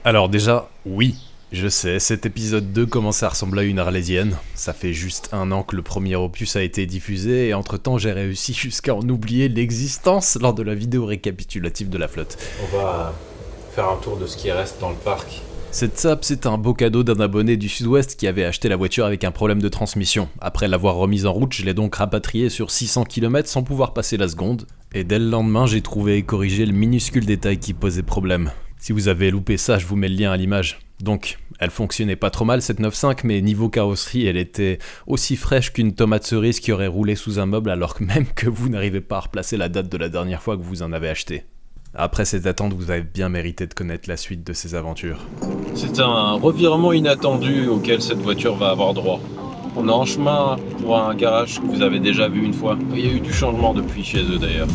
Alors déjà, oui, je sais, cet épisode 2 commence à ressembler à une arlésienne. Ça fait juste 1 an que le premier opus a été diffusé et entre-temps j'ai réussi jusqu'à en oublier l'existence lors de la vidéo récapitulative de la flotte. On va faire un tour de ce qui reste dans le parc. Cette Saab, c'est un beau cadeau d'un abonné du Sud-Ouest qui avait acheté la voiture avec un problème de transmission. Après l'avoir remise en route, je l'ai donc rapatriée sur 600 km sans pouvoir passer la seconde. Et dès le lendemain, j'ai trouvé et corrigé le minuscule détail qui posait problème. Si vous avez loupé ça, je vous mets le lien à l'image. Donc, elle fonctionnait pas trop mal cette 9.5, mais niveau carrosserie, elle était aussi fraîche qu'une tomate cerise qui aurait roulé sous un meuble alors que même que vous n'arrivez pas à replacer la date de la dernière fois que vous en avez acheté. Après cette attente, vous avez bien mérité de connaître la suite de ces aventures. C'est un revirement inattendu auquel cette voiture va avoir droit. On est en chemin pour un garage que vous avez déjà vu une fois. Il y a eu du changement depuis chez eux d'ailleurs.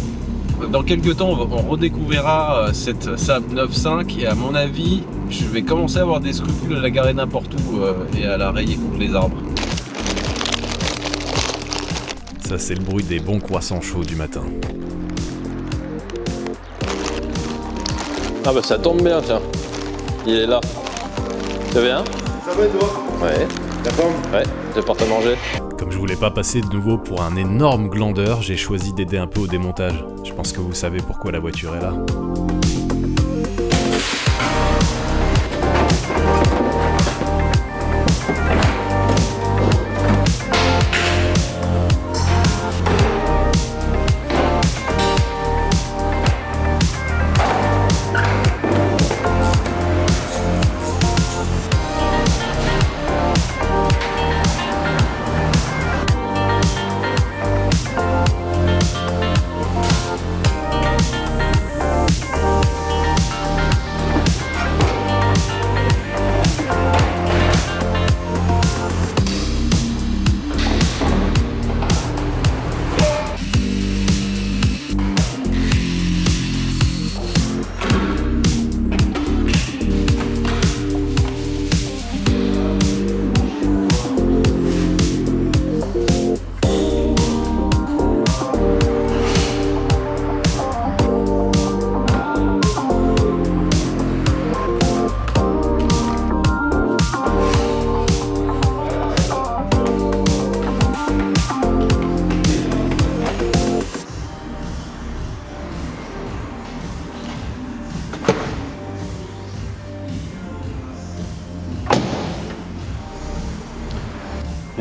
Dans quelques temps, on redécouvrira cette Saab 9.5 et à mon avis, je vais commencer à avoir des scrupules à la garer n'importe où et à la rayer contre les arbres. Ça, c'est le bruit des bons croissants chauds du matin. Ah bah ça tombe bien, tiens. Il est là. Ça va bien? Ça va et toi? Ouais. La forme? Ouais, je porte à manger. Comme je voulais pas passer de nouveau pour un énorme glandeur, j'ai choisi d'aider un peu au démontage. Je pense que vous savez pourquoi la voiture est là.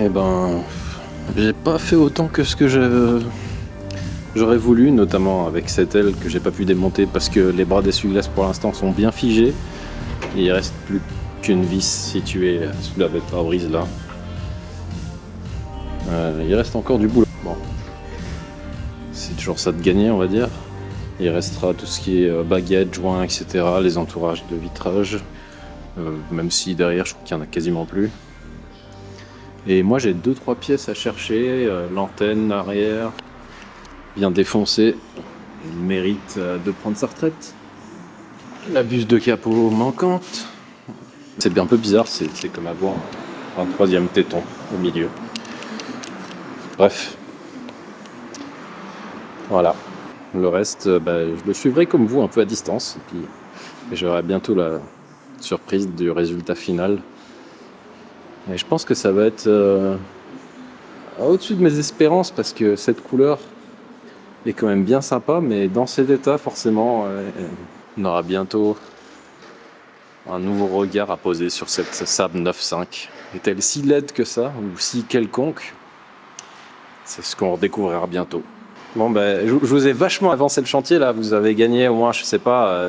Eh ben, j'ai pas fait autant que ce que j'aurais voulu, notamment avec cette Elle que j'ai pas pu démonter parce que les bras d'essuie-glace pour l'instant sont bien figés. Et il reste plus qu'une vis située sous la bête pare-brise là. Il reste encore du boulot. Bon, c'est toujours ça de gagner, on va dire. Il restera tout ce qui est baguettes, joints, etc., les entourages de vitrage. Même si derrière, je trouve qu'il y en a quasiment plus. Et moi j'ai 2-3 pièces à chercher, l'antenne arrière, bien défoncée, il mérite de prendre sa retraite. La buse de capot manquante. C'est bien un peu bizarre, c'est comme avoir un 3e téton au milieu. Bref. Voilà. Le reste, je le suivrai comme vous, un peu à distance. Et puis j'aurai bientôt la surprise du résultat final. Et je pense que ça va être au-dessus de mes espérances parce que cette couleur est quand même bien sympa, mais dans cet état, forcément, on aura bientôt un nouveau regard à poser sur cette Saab 9.5. Est-elle si laide que ça, ou si quelconque? C'est ce qu'on redécouvrira bientôt. Bon, je vous ai vachement avancé le chantier là, vous avez gagné au moins, je sais pas,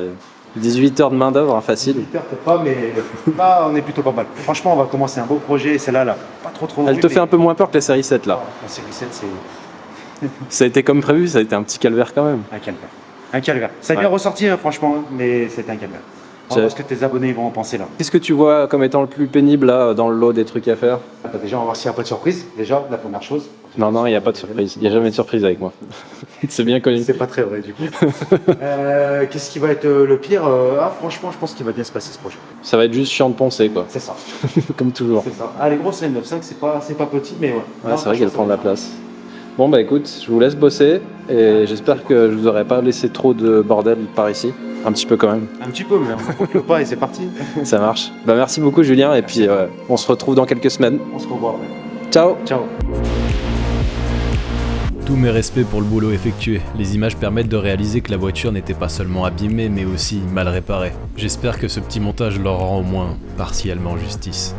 18 heures de main d'œuvre, facile. 18 heures peut-être pas, mais là on est plutôt pas mal. Franchement, on va commencer un beau projet, celle-là, pas trop. Elle te fait un peu moins peur que la série 7 là. La série 7, c'est Ça a été comme prévu, ça a été un petit calvaire quand même. un calvaire. Un calvaire. Ça a bien ressorti, franchement, mais c'était un calvaire. On va voir ce que tes abonnés vont en penser là. Qu'est-ce que tu vois comme étant le plus pénible là dans le lot des trucs à faire? Déjà, on va voir s'il n'y a pas de surprise. Déjà, la première chose. Non, il n'y a pas de surprise. Il n'y a jamais de surprise avec moi. C'est bien connu. C'est pas très vrai du coup. Qu'est-ce qui va être le pire? Franchement, je pense qu'il va bien se passer ce projet. Ça va être juste chiant de poncer quoi. C'est ça. Comme toujours. C'est ça. Ah, les grosses, les 9.5, c'est pas petit, mais ouais. Ouais, c'est vrai qu'elle prend de la place. Bon écoute, je vous laisse bosser et j'espère que je vous aurai pas laissé trop de bordel par ici. Un petit peu quand même. Un petit peu, mais on ne conclut pas et c'est parti. Ça marche. Bah, merci beaucoup Julien et puis on se retrouve dans quelques semaines. On se revoit après. Ciao. Ciao. Tous mes respects pour le boulot effectué. Les images permettent de réaliser que la voiture n'était pas seulement abîmée, mais aussi mal réparée. J'espère que ce petit montage leur rend au moins partiellement justice.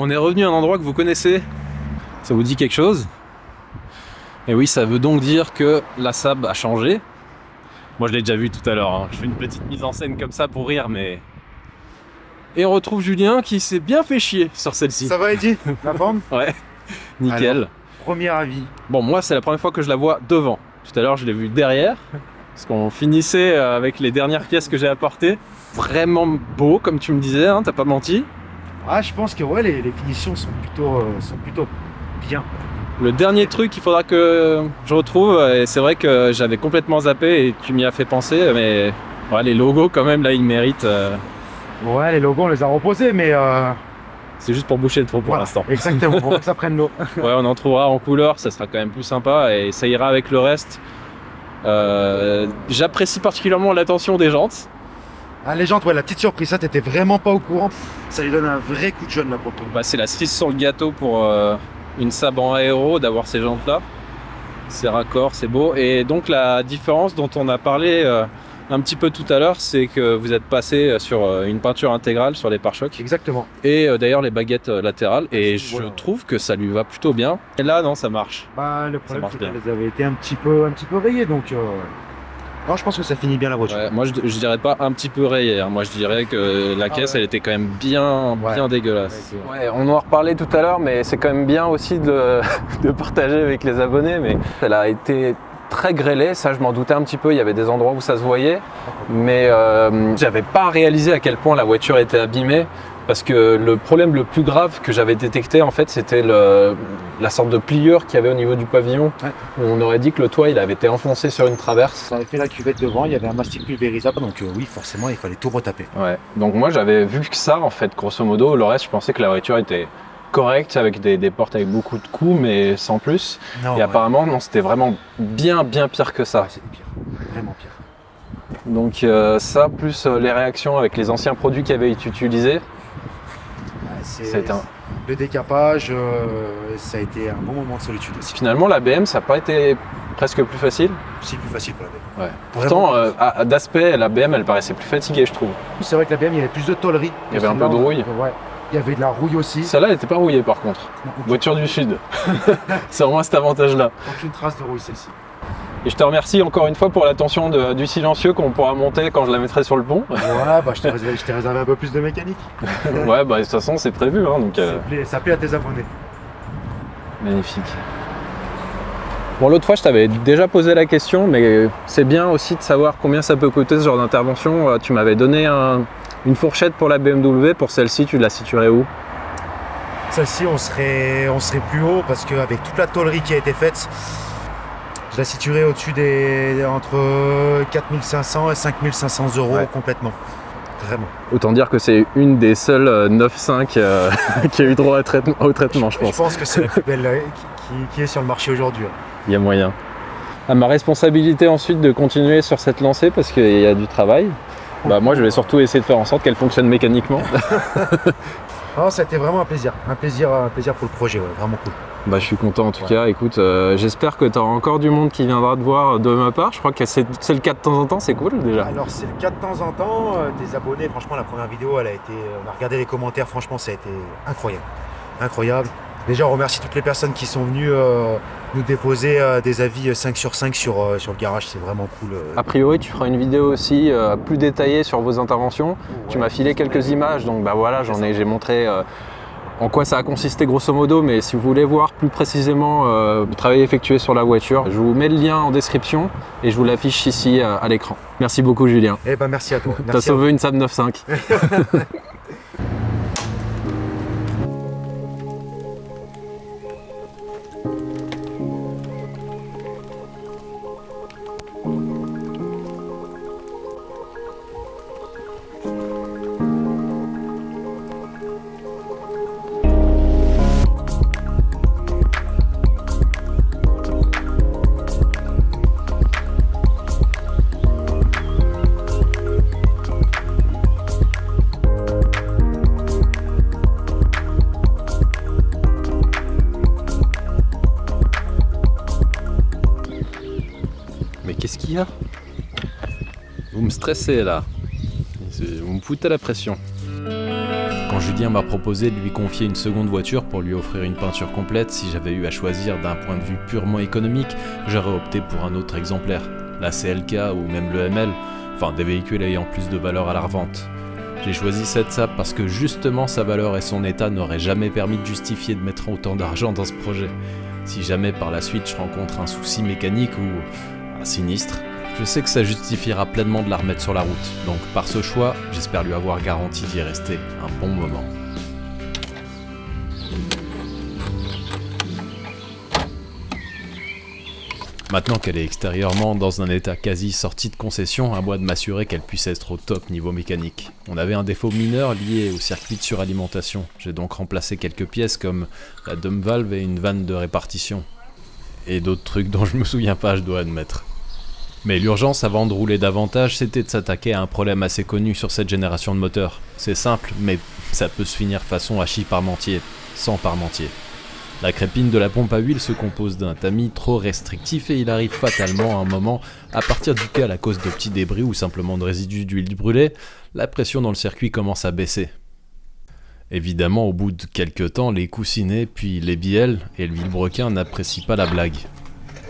On est revenu à un endroit que vous connaissez. Ça vous dit quelque chose? Et oui, ça veut donc dire que la Saab a changé. Moi je l'ai déjà vu tout à l'heure, hein. Je fais une petite mise en scène comme ça pour rire, mais... Et on retrouve Julien qui s'est bien fait chier sur celle-ci. Ça va Eddie? La forme? Ouais, nickel. Alors, premier avis. Bon, moi c'est la première fois que je la vois devant. Tout à l'heure je l'ai vue derrière, parce qu'on finissait avec les dernières pièces que j'ai apportées. Vraiment beau, comme tu me disais, hein, t'as pas menti. Ah, je pense que ouais, les finitions sont plutôt bien. Le dernier truc qu'il faudra que je retrouve, et c'est vrai que j'avais complètement zappé et tu m'y as fait penser, mais ouais, les logos quand même là ils méritent. Ouais, les logos on les a reposés, mais C'est juste pour boucher le trou pour voilà, l'instant. exactement, pour que ça prenne l'eau. Ouais, on en trouvera en couleur, ça sera quand même plus sympa et ça ira avec le reste. J'apprécie particulièrement l'attention des jantes. Ah, les jantes, ouais, la petite surprise, ça t'étais vraiment pas au courant. Ça lui donne un vrai coup de jeune là pour toi. Bah, c'est la cerise sur le gâteau pour une Saab en aéro d'avoir ces jantes là. C'est raccord, c'est beau. Et donc la différence dont on a parlé un petit peu tout à l'heure, c'est que vous êtes passé sur une peinture intégrale sur les pare-chocs. Exactement. Et d'ailleurs les baguettes latérales. Et Voilà. je trouve que ça lui va plutôt bien. Et là, non, ça marche. Bah, le problème, marche c'est bien. qu'elles avaient été un petit peu rayées, donc... Non, je pense que ça finit bien la voiture. Ouais, moi je dirais pas un petit peu rayé, hein. Moi je dirais que la caisse ouais. elle était quand même bien dégueulasse. Ouais, On en a reparlé tout à l'heure, mais c'est quand même bien aussi de partager avec les abonnés. Mais elle a été très grêlée, ça je m'en doutais un petit peu, il y avait des endroits où ça se voyait, mais j'avais pas réalisé à quel point la voiture était abîmée. Parce que le problème le plus grave que j'avais détecté, en fait, c'était la sorte de pliure qu'il y avait au niveau du pavillon. Ouais. Où on aurait dit que le toit il avait été enfoncé sur une traverse. Ça avait fait la cuvette devant, il y avait un mastic pulvérisable, donc oui, forcément, il fallait tout retaper. Ouais. Donc moi j'avais vu que ça, en fait, grosso modo. Le reste, je pensais que la voiture était correcte, avec des portes avec beaucoup de coups, mais sans plus. Non, Et apparemment, non, c'était vraiment bien pire que ça. Ouais, c'est pire, vraiment pire. Donc ça, plus les réactions avec les anciens produits qui avaient été utilisés. C'est le décapage, ça a été un bon moment de solitude aussi. Finalement, la BM, ça n'a pas été presque plus facile. C'est plus facile pour la BM. Ouais. Pourtant, d'aspect, la BM, elle paraissait plus fatiguée, je trouve. C'est vrai que la BM, il y avait plus de tôlerie. Il y avait un peu de rouille. Ouais. Il y avait de la rouille aussi. Celle-là, elle n'était pas rouillée, par contre. Voiture du Sud. C'est vraiment cet avantage-là. Aucune trace de rouille, celle-ci. Et je te remercie encore une fois pour l'attention du silencieux qu'on pourra monter quand je la mettrai sur le pont. Ouais, bah je t'ai réservé un peu plus de mécanique. Ouais, bah de toute façon, c'est prévu. Hein, donc, Ça plaît à tes abonnés. Magnifique. Bon, l'autre fois, je t'avais déjà posé la question, mais c'est bien aussi de savoir combien ça peut coûter ce genre d'intervention. Tu m'avais donné une fourchette pour la BMW. Pour celle-ci, tu la situerais où? Celle-ci, on serait plus haut parce qu'avec toute la tôlerie qui a été faite, je la situerais au-dessus entre 4500 et 5500 euros complètement. Vraiment. Autant dire que c'est une des seules 9.5 qui a eu droit au traitement, je pense. Je pense que c'est la plus belle qui est sur le marché aujourd'hui. Il y a moyen. À ma responsabilité ensuite de continuer sur cette lancée parce qu'il y a du travail. Bah, moi, je vais surtout essayer de faire en sorte qu'elle fonctionne mécaniquement. Non, ça a été vraiment un plaisir pour le projet, ouais, vraiment cool. Bah, je suis content en tout cas. Écoute, j'espère que tu auras encore du monde qui viendra te voir de ma part. Je crois que c'est le cas de temps en temps, c'est cool déjà. Alors c'est le cas de temps en temps, des abonnés, franchement la première vidéo, elle a été, on a regardé les commentaires, franchement ça a été incroyable. Déjà on remercie toutes les personnes qui sont venues nous déposer des avis 5 sur 5 sur le garage, c'est vraiment cool. A priori, tu feras une vidéo aussi plus détaillée sur vos interventions. Ouais, tu m'as filé quelques images, donc bah voilà, j'ai montré en quoi ça a consisté grosso modo, mais si vous voulez voir plus précisément le travail effectué sur la voiture, je vous mets le lien en description et je vous l'affiche ici à l'écran. Merci beaucoup Julien. Eh ben merci à toi. T'as sauvé une Saab 9.5. Mais qu'est-ce qu'il y a? Vous me stressez là. Vous me foutez la pression. Quand Julien m'a proposé de lui confier une seconde voiture pour lui offrir une peinture complète, si j'avais eu à choisir d'un point de vue purement économique, j'aurais opté pour un autre exemplaire, la CLK ou même le ML, enfin des véhicules ayant plus de valeur à la revente. J'ai choisi cette Saab parce que justement sa valeur et son état n'auraient jamais permis de justifier de mettre autant d'argent dans ce projet. Si jamais par la suite je rencontre un souci mécanique ou un sinistre, je sais que ça justifiera pleinement de la remettre sur la route. Donc par ce choix, j'espère lui avoir garanti d'y rester un bon moment. Maintenant qu'elle est extérieurement dans un état quasi sorti de concession, à moi de m'assurer qu'elle puisse être au top niveau mécanique. On avait un défaut mineur lié au circuit de suralimentation. J'ai donc remplacé quelques pièces comme la dump valve et une vanne de répartition. Et d'autres trucs dont je me souviens pas, je dois admettre. Mais l'urgence avant de rouler davantage, c'était de s'attaquer à un problème assez connu sur cette génération de moteurs. C'est simple, mais ça peut se finir façon hachis parmentier, sans parmentier. La crépine de la pompe à huile se compose d'un tamis trop restrictif et il arrive fatalement à un moment, à partir duquel, à cause de petits débris ou simplement de résidus d'huile brûlée, la pression dans le circuit commence à baisser. Évidemment, au bout de quelques temps, les coussinets, puis les bielles et le vilebrequin n'apprécient pas la blague.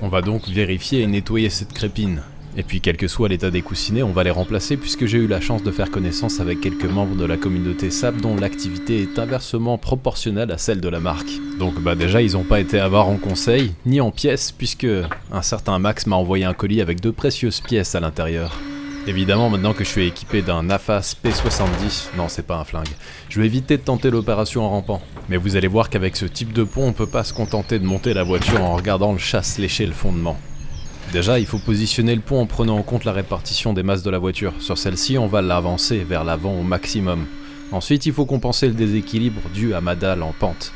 On va donc vérifier et nettoyer cette crépine. Et puis quel que soit l'état des coussinets, on va les remplacer puisque j'ai eu la chance de faire connaissance avec quelques membres de la communauté Saab dont l'activité est inversement proportionnelle à celle de la marque. Donc déjà ils ont pas été avares en conseil, ni en pièces, puisque un certain Max m'a envoyé un colis avec de précieuses pièces à l'intérieur. Évidemment, maintenant que je suis équipé d'un AFAS P70, non c'est pas un flingue, je vais éviter de tenter l'opération en rampant. Mais vous allez voir qu'avec ce type de pont, on peut pas se contenter de monter la voiture en regardant le chasse lécher le fondement. Déjà, il faut positionner le pont en prenant en compte la répartition des masses de la voiture. Sur celle-ci, on va l'avancer vers l'avant au maximum. Ensuite, il faut compenser le déséquilibre dû à ma dalle en pente.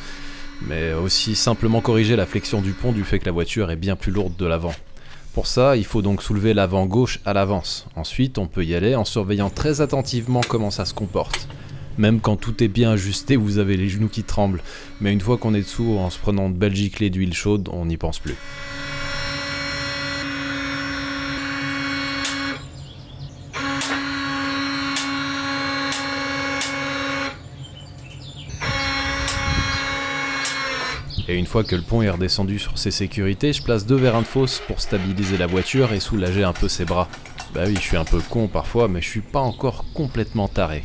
Mais aussi simplement corriger la flexion du pont du fait que la voiture est bien plus lourde de l'avant. Pour ça, il faut donc soulever l'avant gauche à l'avance. Ensuite, on peut y aller en surveillant très attentivement comment ça se comporte. Même quand tout est bien ajusté, vous avez les genoux qui tremblent. Mais une fois qu'on est dessous, en se prenant de belles giclées d'huile chaude, on n'y pense plus. Et une fois que le pont est redescendu sur ses sécurités, je place 2 vérins de fosse pour stabiliser la voiture et soulager un peu ses bras. Bah oui, je suis un peu con parfois, mais je suis pas encore complètement taré.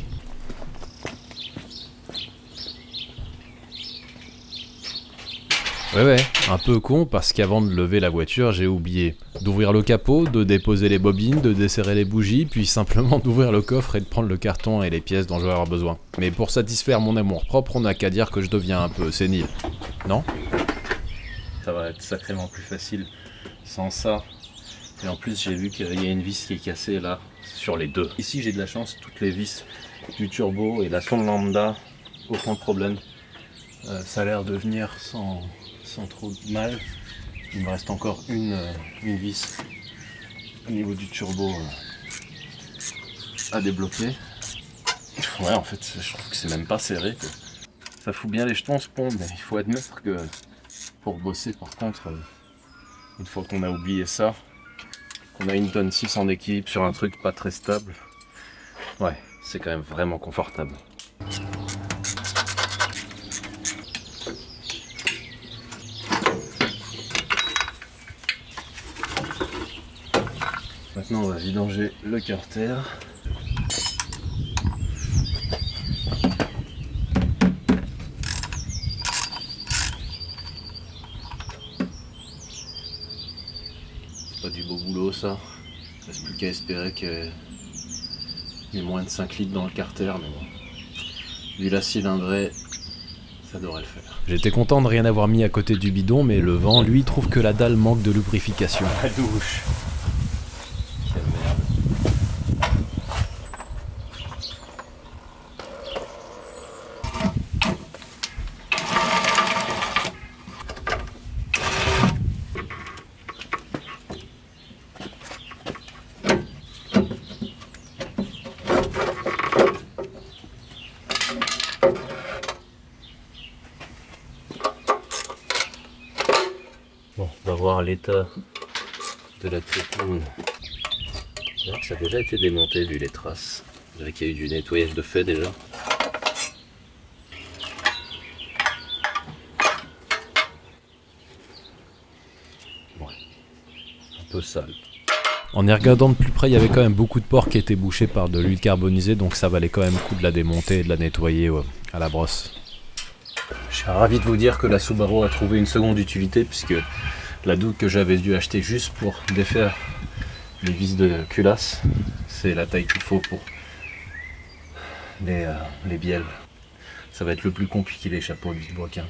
Ouais, un peu con parce qu'avant de lever la voiture, j'ai oublié d'ouvrir le capot, de déposer les bobines, de desserrer les bougies, puis simplement d'ouvrir le coffre et de prendre le carton et les pièces dont je vais avoir besoin. Mais pour satisfaire mon amour propre, on n'a qu'à dire que je deviens un peu sénile. Non ? Ça va être sacrément plus facile sans ça. Et en plus, j'ai vu qu'il y a une vis qui est cassée là, sur les deux. Ici, j'ai de la chance, toutes les vis du turbo et la sonde lambda, aucun problème. Ça a l'air de venir sans trop de mal. Il me reste encore une vis au niveau du turbo à débloquer. Ouais, en fait, je trouve que c'est même pas serré, quoi. Ça fout bien les jetons ce pont, mais il faut admettre que pour bosser par contre, une fois qu'on a oublié ça, qu'on a une tonne 6 en équilibre sur un truc pas très stable, ouais, c'est quand même vraiment confortable. Maintenant on va vidanger le carter. Pas du beau boulot ça. Il reste plus qu'à espérer qu'il y ait moins de 5 litres dans le carter, mais bon. Vu la cylindrée, ça devrait le faire. J'étais content de rien avoir mis à côté du bidon, mais le vent, lui, trouve que la dalle manque de lubrification. La douche. Quelle merde. Bon, on va voir l'état de la tétine. C'est vrai que ça a déjà été démonté vu les traces. On dirait qu'il y a eu du nettoyage de fait déjà. Ouais, un peu sale. En y regardant de plus près, il y avait quand même beaucoup de ports qui étaient bouchés par de l'huile carbonisée, donc ça valait quand même le coup de la démonter et de la nettoyer à la brosse. Je suis ravi de vous dire que la Subaru a trouvé une seconde utilité, puisque la douille que j'avais dû acheter juste pour défaire les vis de culasse, c'est la taille qu'il faut pour les bielles. Ça va être le plus compliqué, les chapeaux de vilebrequin.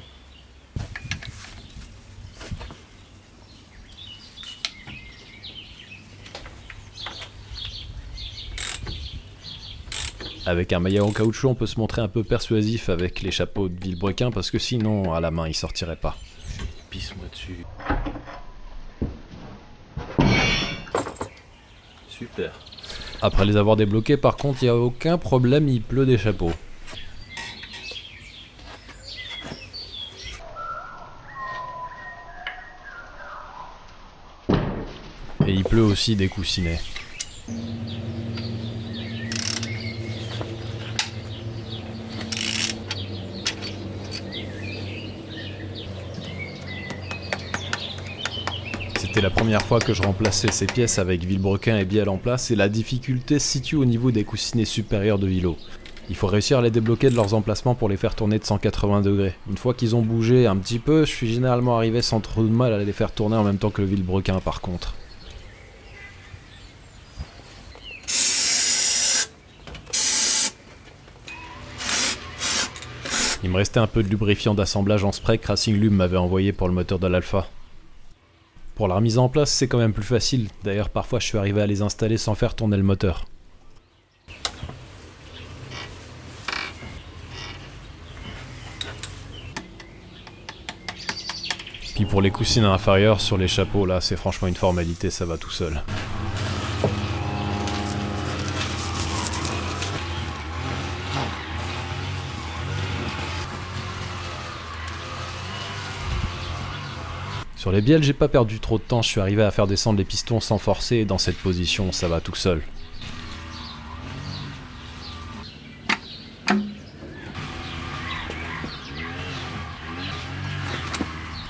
Avec un maillet en caoutchouc, on peut se montrer un peu persuasif avec les chapeaux de vilebrequin, parce que sinon, à la main, ils sortiraient pas. Pisse-moi dessus. Super. Après les avoir débloqués, par contre, il n'y a aucun problème, il pleut des chapeaux. Et il pleut aussi des coussinets. C'était la première fois que je remplaçais ces pièces avec vilebrequin et bielle en place, et la difficulté se situe au niveau des coussinets supérieurs de Vilo. Il faut réussir à les débloquer de leurs emplacements pour les faire tourner de 180 degrés. Une fois qu'ils ont bougé un petit peu, je suis généralement arrivé sans trop de mal à les faire tourner en même temps que le vilebrequin par contre. Il me restait un peu de lubrifiant d'assemblage en spray que Racing Lube m'avait envoyé pour le moteur de l'Alpha. Pour la remise en place, c'est quand même plus facile. D'ailleurs, parfois, je suis arrivé à les installer sans faire tourner le moteur. Puis pour les coussinets inférieurs sur les chapeaux, là, c'est franchement une formalité, ça va tout seul. Sur les bielles, j'ai pas perdu trop de temps, je suis arrivé à faire descendre les pistons sans forcer, et dans cette position, ça va tout seul.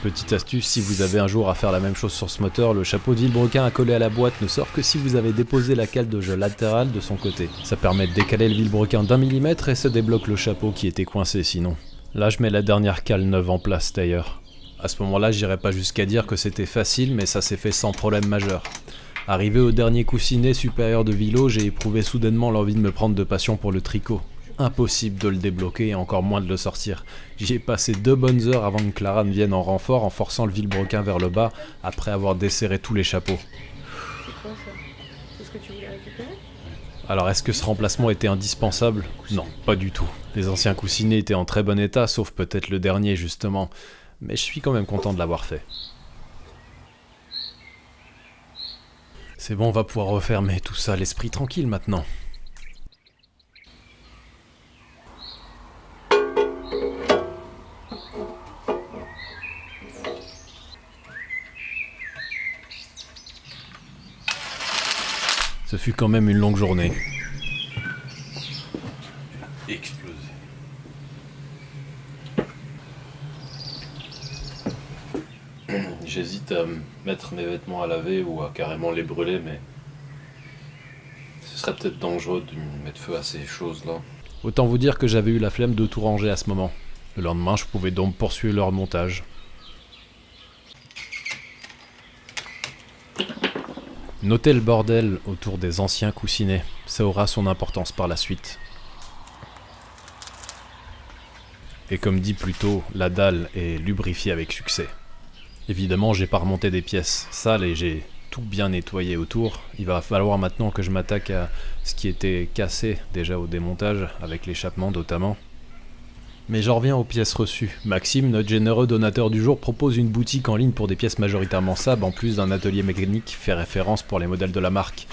Petite astuce, si vous avez un jour à faire la même chose sur ce moteur, le chapeau de vilebrequin accolé à la boîte ne sort que si vous avez déposé la cale de jeu latérale de son côté. Ça permet de décaler le vilebrequin d'1 millimètre et ça débloque le chapeau qui était coincé sinon. Là, je mets la dernière cale neuve en place d'ailleurs. À ce moment-là, j'irai pas jusqu'à dire que c'était facile, mais ça s'est fait sans problème majeur. Arrivé au dernier coussinet supérieur de Vilo, j'ai éprouvé soudainement l'envie de me prendre de passion pour le tricot. Impossible de le débloquer et encore moins de le sortir. J'y ai passé 2 bonnes heures avant que Clara ne vienne en renfort en forçant le vilebrequin vers le bas après avoir desserré tous les chapeaux. C'est quoi ça? C'est ce que tu voulais récupérer? Alors est-ce que ce remplacement était indispensable? Non, pas du tout. Les anciens coussinets étaient en très bon état, sauf peut-être le dernier justement. Mais je suis quand même content de l'avoir fait. C'est bon, on va pouvoir refermer tout ça, l'esprit tranquille maintenant. Ce fut quand même une longue journée. Explosé. J'hésite à mettre mes vêtements à laver ou à carrément les brûler, mais ce serait peut-être dangereux de mettre feu à ces choses-là. Autant vous dire que j'avais eu la flemme de tout ranger à ce moment. Le lendemain, je pouvais donc poursuivre leur montage. Notez le bordel autour des anciens coussinets, ça aura son importance par la suite. Et comme dit plus tôt, la dalle est lubrifiée avec succès. Évidemment, j'ai pas remonté des pièces sales et j'ai tout bien nettoyé autour. Il va falloir maintenant que je m'attaque à ce qui était cassé déjà au démontage, avec l'échappement notamment. Mais j'en reviens aux pièces reçues. Maxime, notre généreux donateur du jour, propose une boutique en ligne pour des pièces majoritairement Saab, en plus d'un atelier mécanique qui fait référence pour les modèles de la marque.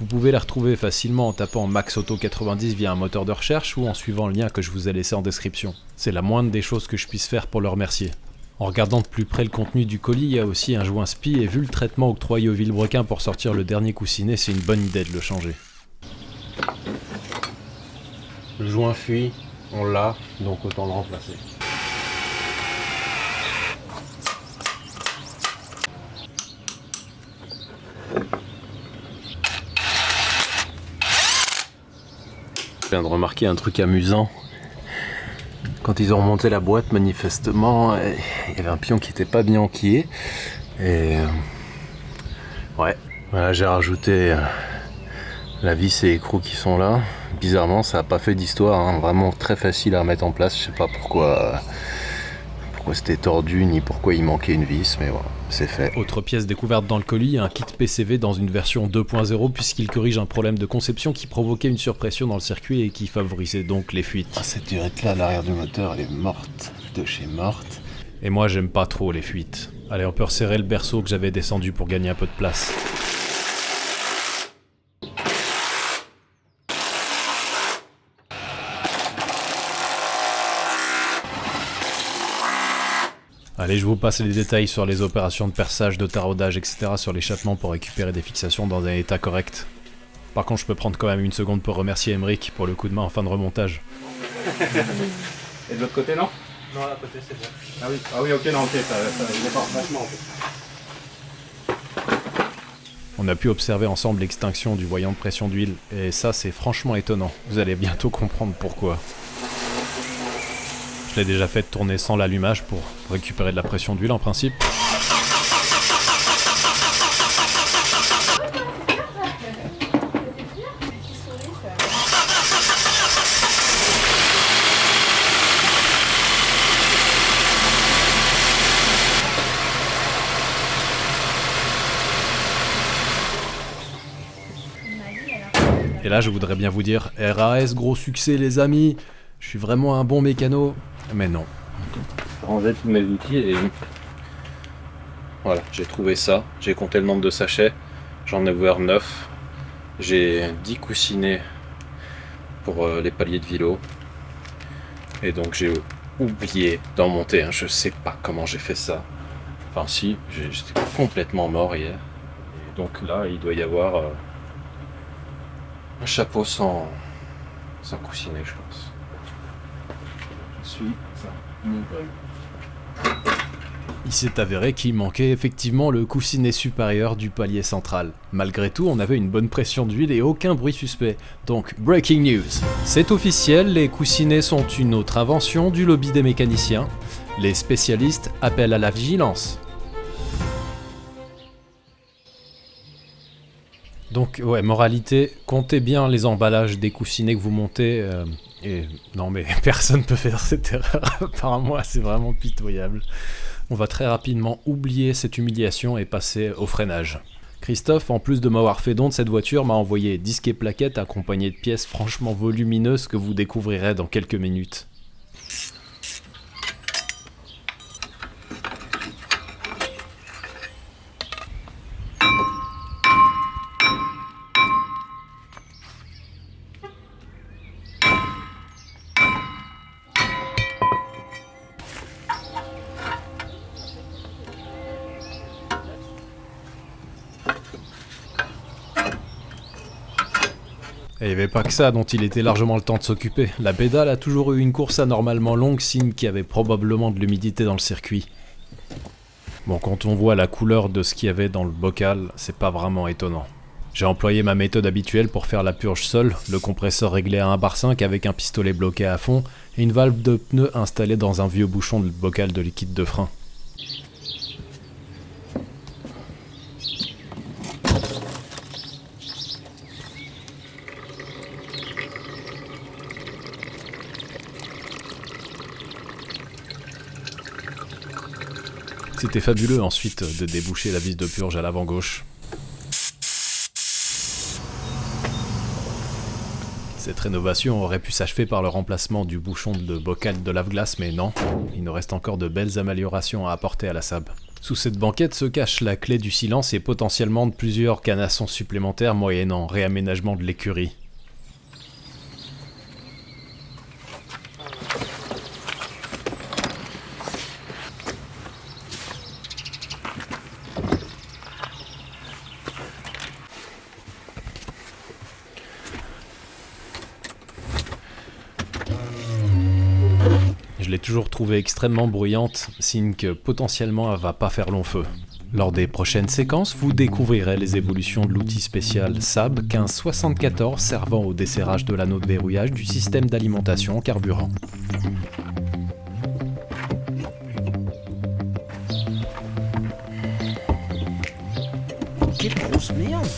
Vous pouvez les retrouver facilement en tapant Max Auto 90 via un moteur de recherche ou en suivant le lien que je vous ai laissé en description. C'est la moindre des choses que je puisse faire pour le remercier. En regardant de plus près le contenu du colis, il y a aussi un joint spi et vu le traitement octroyé au vilebrequin pour sortir le dernier coussinet, c'est une bonne idée de le changer. Le joint fuit, on l'a, donc autant le remplacer. Je viens de remarquer un truc amusant. Quand ils ont remonté la boîte, manifestement, il y avait un pion qui n'était pas bien enquillé. Et ouais, voilà, j'ai rajouté la vis et l'écrou qui sont là. Bizarrement, ça n'a pas fait d'histoire, hein. Vraiment très facile à remettre en place. Je sais pas pourquoi c'était tordu, ni pourquoi il manquait une vis, mais voilà, c'est fait. Autre pièce découverte dans le colis, un kit PCV dans une version 2.0, puisqu'il corrige un problème de conception qui provoquait une surpression dans le circuit et qui favorisait donc les fuites. Ah, cette durette-là à l'arrière du moteur, elle est morte, de chez morte. Et moi, j'aime pas trop les fuites. Allez, on peut resserrer le berceau que j'avais descendu pour gagner un peu de place. Allez, je vous passe les détails sur les opérations de perçage, de taraudage, etc. sur l'échappement pour récupérer des fixations dans un état correct. Par contre, je peux prendre quand même une seconde pour remercier Emeric pour le coup de main en fin de remontage. Et de l'autre côté, non? Non, à côté, c'est bon. Ah oui, ok, non, ok, ça dépend vachement. On a pu observer ensemble l'extinction du voyant de pression d'huile, et ça, c'est franchement étonnant. Vous allez bientôt comprendre pourquoi. Je l'ai déjà fait tourner sans l'allumage pour récupérer de la pression d'huile en principe. Et là, je voudrais bien vous dire, RAS, gros succès les amis, je suis vraiment un bon mécano. Mais non. J'ai rangé tous mes outils et voilà, j'ai trouvé ça. J'ai compté le nombre de sachets. J'en ai ouvert 9. J'ai 10 coussinets pour les paliers de vélo. Et donc j'ai oublié d'en monter un. Je sais pas comment j'ai fait ça. Enfin si, j'étais complètement mort hier. Et donc là, il doit y avoir un chapeau sans coussinet, je pense. Il s'est avéré qu'il manquait effectivement le coussinet supérieur du palier central. Malgré tout, on avait une bonne pression d'huile et aucun bruit suspect. Donc, breaking news. C'est officiel, les coussinets sont une autre invention du lobby des mécaniciens. Les spécialistes appellent à la vigilance. Donc, ouais, moralité, comptez bien les emballages des coussinets que vous montez. Et non, mais personne ne peut faire cette erreur. Par moi, c'est vraiment pitoyable. On va très rapidement oublier cette humiliation et passer au freinage. Christophe, en plus de m'avoir fait don de cette voiture, m'a envoyé disque et plaquettes accompagnés de pièces franchement volumineuses que vous découvrirez dans quelques minutes. Et il n'y avait pas que ça dont il était largement le temps de s'occuper. La pédale a toujours eu une course anormalement longue, signe qu'il y avait probablement de l'humidité dans le circuit. Bon, quand on voit la couleur de ce qu'il y avait dans le bocal, c'est pas vraiment étonnant. J'ai employé ma méthode habituelle pour faire la purge seule, le compresseur réglé à 1 bar 5 avec un pistolet bloqué à fond et une valve de pneu installée dans un vieux bouchon de bocal de liquide de frein. C'était fabuleux ensuite de déboucher la vis de purge à l'avant gauche. Cette rénovation aurait pu s'achever par le remplacement du bouchon de bocal de lave-glace, mais non, il nous reste encore de belles améliorations à apporter à la Saab. Sous cette banquette se cache la clé du silence et potentiellement de plusieurs canassons supplémentaires moyennant réaménagement de l'écurie. Je l'ai toujours trouvée extrêmement bruyante, signe que potentiellement elle va pas faire long feu. Lors des prochaines séquences, vous découvrirez les évolutions de l'outil spécial Saab 1574 servant au desserrage de l'anneau de verrouillage du système d'alimentation en carburant. Quelle grosse merde!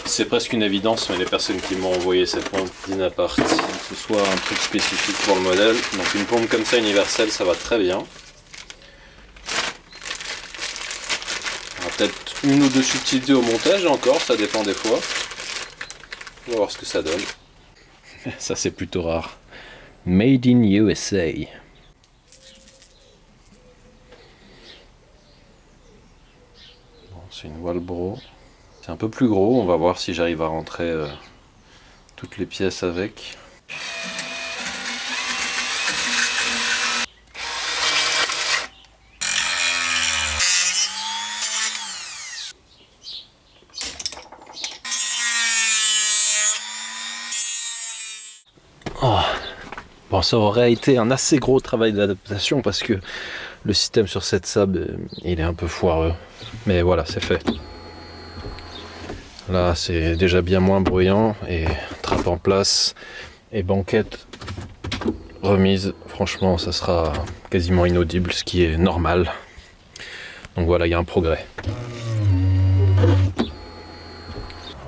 C'est presque une évidence, mais les personnes qui m'ont envoyé cette pompe d'Inapart, que ce soit un truc spécifique pour le modèle. Donc une pompe comme ça universelle, ça va très bien. Il y aura peut-être une ou deux subtilités au montage, encore, ça dépend des fois. On va voir ce que ça donne. Ça c'est plutôt rare. Made in USA. Bon, c'est une Walbro. C'est un peu plus gros, on va voir si j'arrive à rentrer toutes les pièces avec. Oh. Bon, ça aurait été un assez gros travail d'adaptation parce que le système sur cette Saab, il est un peu foireux. Mais voilà, c'est fait. Là, c'est déjà bien moins bruyant et trappe en place et banquette remise. Franchement, ça sera quasiment inaudible, ce qui est normal. Donc voilà, il y a un progrès.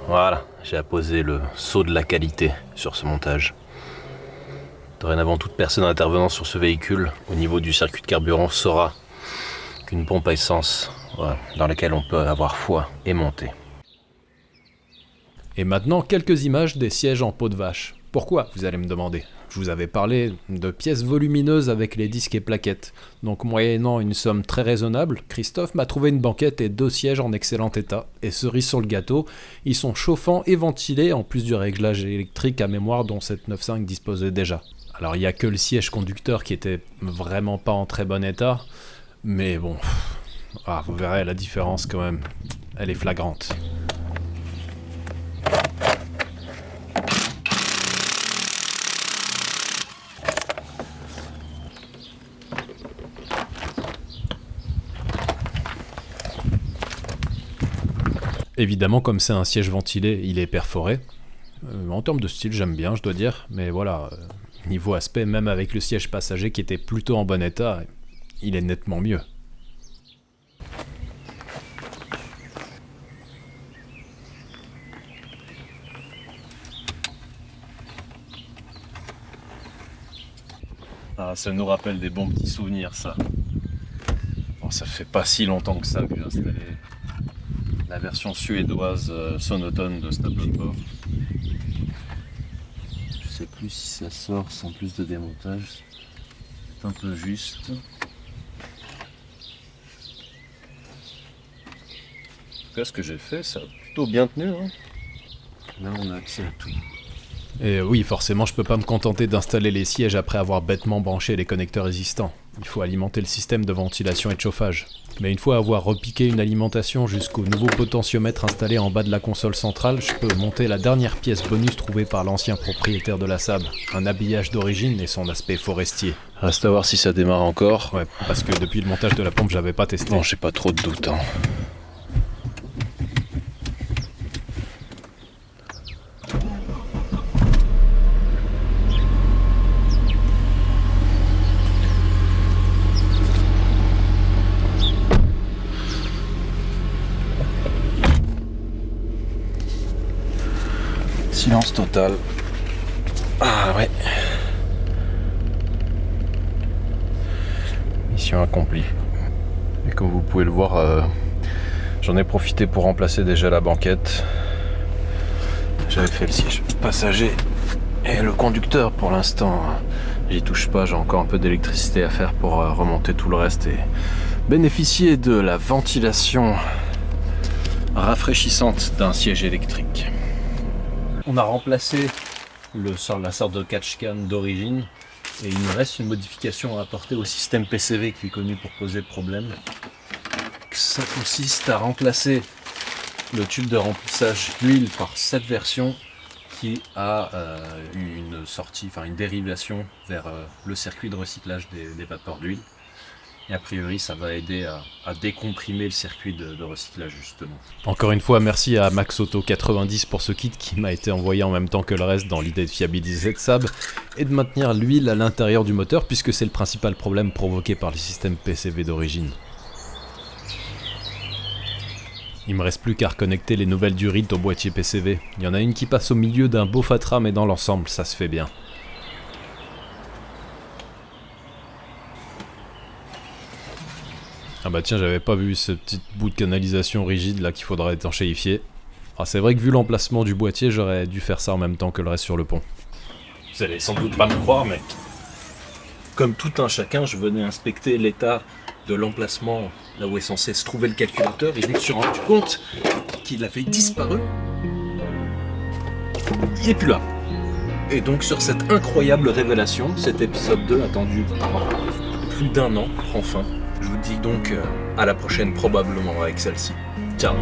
Voilà, j'ai apposé le sceau de la qualité sur ce montage. Dorénavant, toute personne intervenant sur ce véhicule au niveau du circuit de carburant saura qu'une pompe à essence, voilà, dans laquelle on peut avoir foi et monter. Et maintenant, quelques images des sièges en peau de vache. Pourquoi, vous allez me demander? Je vous avais parlé de pièces volumineuses avec les disques et plaquettes. Donc moyennant une somme très raisonnable, Christophe m'a trouvé une banquette et 2 sièges en excellent état. Et cerise sur le gâteau, ils sont chauffants et ventilés en plus du réglage électrique à mémoire dont cette 9.5 disposait déjà. Alors il n'y a que le siège conducteur qui était vraiment pas en très bon état. Mais bon, vous verrez la différence quand même. Elle est flagrante. Évidemment, comme c'est un siège ventilé, il est perforé. En termes de style, j'aime bien, je dois dire. Mais voilà, niveau aspect, même avec le siège passager qui était plutôt en bon état, il est nettement mieux. Ah, ça nous rappelle des bons petits souvenirs, ça. Bon, ça fait pas si longtemps que ça que j'ai installé la version suédoise sonotone de Stop-and-Go. Je sais plus si ça sort sans plus de démontage. C'est un peu juste. tout cas, ce que j'ai fait, ça a plutôt bien tenu. Hein. Là, on a accès à tout. Et oui, forcément, je peux pas me contenter d'installer les sièges après avoir bêtement branché les connecteurs résistants. Il faut alimenter le système de ventilation et de chauffage. Mais une fois avoir repiqué une alimentation jusqu'au nouveau potentiomètre installé en bas de la console centrale, je peux monter la dernière pièce bonus trouvée par l'ancien propriétaire de la Saab, un habillage d'origine et son aspect forestier. Reste à voir si ça démarre encore. Ouais, parce que depuis le montage de la pompe, j'avais pas testé. Bon, j'ai pas trop de doute. Hein. Silence total. Ah ouais. Mission accomplie. Et comme vous pouvez le voir, j'en ai profité pour remplacer déjà la banquette. J'avais fait le siège passager et le conducteur pour l'instant. J'y touche pas, j'ai encore un peu d'électricité à faire pour remonter tout le reste et bénéficier de la ventilation rafraîchissante d'un siège électrique. On a remplacé la sorte de catch-can d'origine et il nous reste une modification à apporter au système PCV qui est connu pour poser problème. Ça consiste à remplacer le tube de remplissage d'huile par cette version qui a une sortie, enfin une dérivation vers le circuit de recyclage des vapeurs d'huile. Et a priori, ça va aider à décomprimer le circuit de recyclage, justement. Encore une fois, merci à MaxAuto90 pour ce kit qui m'a été envoyé en même temps que le reste dans l'idée de fiabiliser cette Saab et de maintenir l'huile à l'intérieur du moteur puisque c'est le principal problème provoqué par le système PCV d'origine. Il me reste plus qu'à reconnecter les nouvelles durites au boîtier PCV. Il y en a une qui passe au milieu d'un beau fatras mais dans l'ensemble, ça se fait bien. Ah bah tiens, j'avais pas vu ce petit bout de canalisation rigide là qu'il faudrait étanchéifier. Ah, c'est vrai que vu l'emplacement du boîtier, j'aurais dû faire ça en même temps que le reste sur le pont. Vous allez sans doute pas me croire, mais comme tout un chacun, je venais inspecter l'état de l'emplacement là où est censé se trouver le calculateur et je me suis rendu compte qu'il avait disparu. Il est plus là. Et donc sur cette incroyable révélation, cet épisode 2 attendu pendant plus d'1 an prend fin. Je vous dis donc à la prochaine probablement avec celle-ci. Ciao.